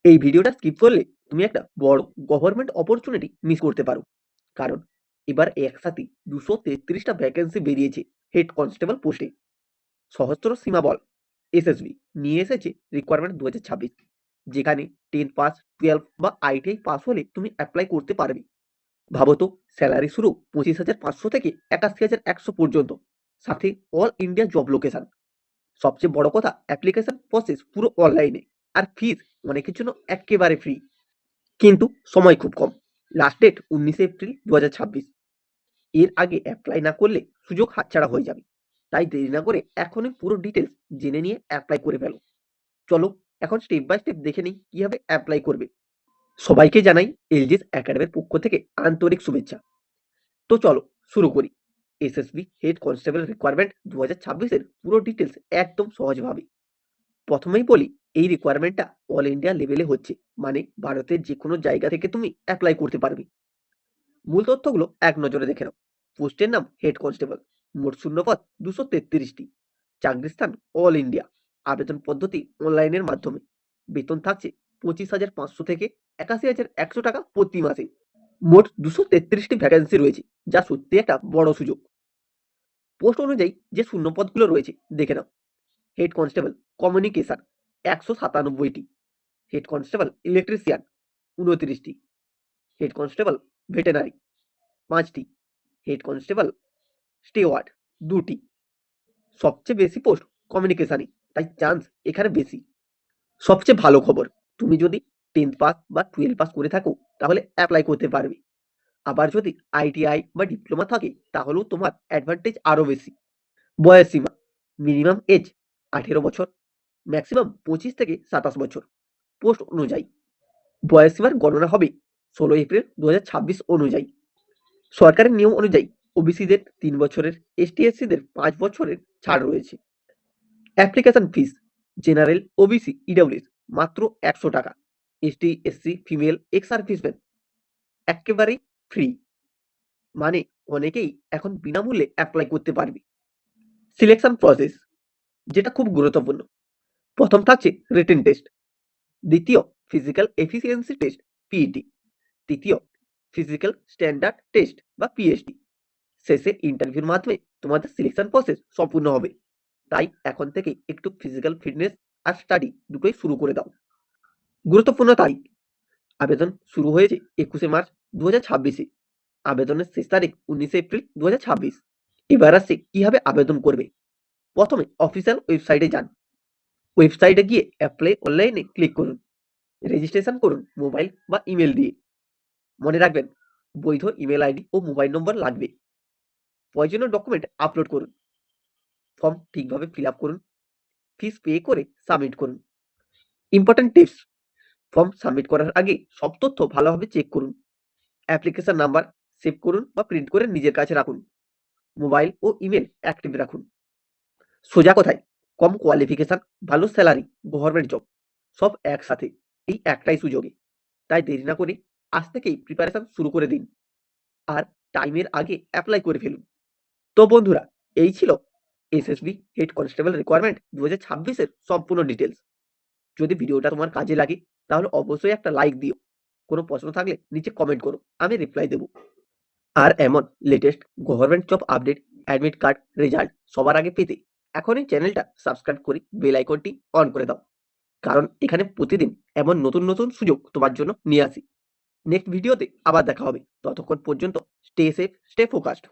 এই ভিডিওটা স্কিপ করলে তুমি একটা বড় গভর্নমেন্ট অপরচুনিটি মিস করতে পারো। কারণ এবার একসাথে 233টা ভ্যাকেন্সি বেরিয়েছে হেড কনস্টেবল পোস্টে। সহস্র সীমা বল এসএসবি নিয়ে এসেছে রিকোয়ারমেন্ট 2026, যেখানে 10 পাস, 12 বা আইটিআই পাস হলে তুমি অ্যাপ্লাই করতে পারবে। ভাবো তো, স্যালারি শুরু 25,500 থেকে 81,100 পর্যন্ত, সাথে অল ইন্ডিয়া জব লোকেশন। সবচেয়ে বড় কথা, অ্যাপ্লিকেশন প্রসেস পুরো অনলাইনে, আর ফিস অনেকের জন্য একেবারে ফ্রি। কিন্তু সময় খুব কম। Last date 19 April 2026। এর আগে অ্যাপ্লাই না করলে সুযোগ হাতছাড়া হয়ে যাবে। তাই দেরি না করে এখনই পুরো ডিটেলস জেনে নিয়ে অ্যাপ্লাই করে ফেলো। চলো এখন স্টেপ বাই স্টেপ দেখে নিই কিভাবে অ্যাপ্লাই করবে। সবাইকে জানাই এলজিএস একাডেমির পক্ষ থেকে আন্তরিক শুভেচ্ছা। তো চলো শুরু করি। এসএসবি হেড কনস্টেবল রিকোয়ারমেন্ট 2026 এর পুরো ডিটেলস একদম সহজভাবে। প্রথমেই বলি, এই রিকোয়ারমেন্টটা অল ইন্ডিয়া লেভেলে হচ্ছে, মানে ভারতের যে কোনো জায়গা থেকে তুমি অ্যাপ্লাই করতে পারবে। মূল তথ্যগুলো এক নজরে দেখে নাও। পোস্টের নাম হেড কনস্টেবল, মোট শূন্যপদ 233টি, চাকরির স্থান অল ইন্ডিয়া, আবেদন পদ্ধতি অনলাইনের মাধ্যমে, বেতন থাকছে 25,500 থেকে 81,100 টাকা প্রতি মাসে। মোট 233টি ভ্যাকেন্সি রয়েছে, যা সত্যি একটা বড় সুযোগ। পোস্ট অনুযায়ী যে শূন্যপদগুলো রয়েছে দেখে নাও। হেড কনস্টেবল কমিউনিকেশন 197টি, হেড কনস্টেবল ইলেকট্রিশিয়ান 29টি, হেড কনস্টেবল ভেটেনারি 5টি, হেড কনস্টেবল স্টেওয়ার্ড 2টি। সবচেয়ে বেশি পোস্ট কমিউনিকেশনে, তাই চান্স এখানে বেশি। সবচেয়ে ভালো খবর, তুমি যদি 10th পাস বা 12 পাস করে থাকো তাহলে অ্যাপ্লাই করতে পারবে। আবার যদি আইটিআই বা ডিপ্লোমা থাকে তাহলেও তোমার অ্যাডভান্টেজ আরও বেশি। বয়স সীমা, মিনিমাম এজ 18 বছর, ম্যাক্সিমাম 25 থেকে 27 বছর। পোস্ট অনুযায়ী বয়স সীমার গণনা হবে 16 এপ্রিল 2026 অনুযায়ী। সরকারের নিয়ম অনুযায়ী ওবিসিদের 3 বছরের, এসটি/এসসিদের 5 বছরের ছাড় রয়েছে। Application fees, general, OBC, EWS মাত্র 100 টাকা, এসটি/এসসি, ফিমেল, এক্স সার্ভিসম্যান একেবারেই ফ্রি। মানে অনেকেই এখন বিনামূল্যে অ্যাপ্লাই করতে পারবে। সিলেকশন প্রসেস, যেটা খুব গুরুত্বপূর্ণ। প্রথম থাকছে রিটেন টেস্ট, দ্বিতীয় ফিজিক্যাল এফিসিয়েন্সি টেস্ট পিইটি, তৃতীয় ফিজিক্যাল স্ট্যান্ডার্ড টেস্ট বা পিএসটি। শেষে ইন্টারভিউর মাধ্যমে তোমাদের সিলেকশন প্রসেস সম্পূর্ণ হবে। তাই এখন থেকে একটু ফিজিক্যাল ফিটনেস আর স্টাডি দুটোই শুরু করে দাও। গুরুত্বপূর্ণ তারিখ, আবেদন শুরু হয়েছে 21 মার্চ 2026-এ, আবেদনের শেষ তারিখ 19 এপ্রিল 2026। এবার আসছে কিভাবে আবেদন করবে। প্রথমে অফিসিয়াল ওয়েবসাইটে যান। ওয়েবসাইটে গিয়ে অ্যাপ্লাই অনলাইনে ক্লিক করুন। রেজিস্ট্রেশন করুন মোবাইল বা ইমেল দিয়ে। মনে রাখবেন, বৈধ ইমেল আইডি ও মোবাইল নম্বর লাগবে। প্রয়োজনীয় ডকুমেন্ট আপলোড করুন। ফর্ম ঠিকভাবে ফিল আপ করুন। ফিস পে করে সাবমিট করুন। ইম্পর্টেন্ট টিপস, ফর্ম সাবমিট করার আগে সব তথ্য ভালোভাবে চেক করুন। অ্যাপ্লিকেশন নাম্বার সেভ করুন বা প্রিন্ট করে নিজের কাছে রাখুন। মোবাইল ও ইমেল অ্যাক্টিভ রাখুন। সোজা কথায়, কম কোয়ালিফিকেশন, ভালো স্যালারি, গভর্নমেন্ট জব সব একসাথে এই একটাই সুযোগে। তাই দেরি না করে আজ থেকেই প্রিপারেশন শুরু করে দিন, আর টাইমের আগে অ্যাপ্লাই করে ফেলুন। তো বন্ধুরা, এই ছিল এসএসবি হেড কনস্টেবল রিকোয়ারমেন্ট 2026-এর সম্পূর্ণ ডিটেলস। যদি ভিডিওটা তোমার কাজে লাগে তাহলে অবশ্যই একটা লাইক দিও। কোনো প্রশ্ন থাকলে নিচে কমেন্ট করো, আমি রিপ্লাই দেবো। আর এমন latest government job update, admit card, result সবার আগে পেতে এখনই চ্যানেলটা সাবস্ক্রাইব করে বেল আইকনটি অন করে দাও। কারণ এখানে প্রতিদিন এমন নতুন নতুন সুযোগ তোমার জন্য নিয়ে আসি। নেক্সট ভিডিওতে আবার দেখা হবে। ততক্ষণ পর্যন্ত স্টে সেফ, স্টে ফোকাসড।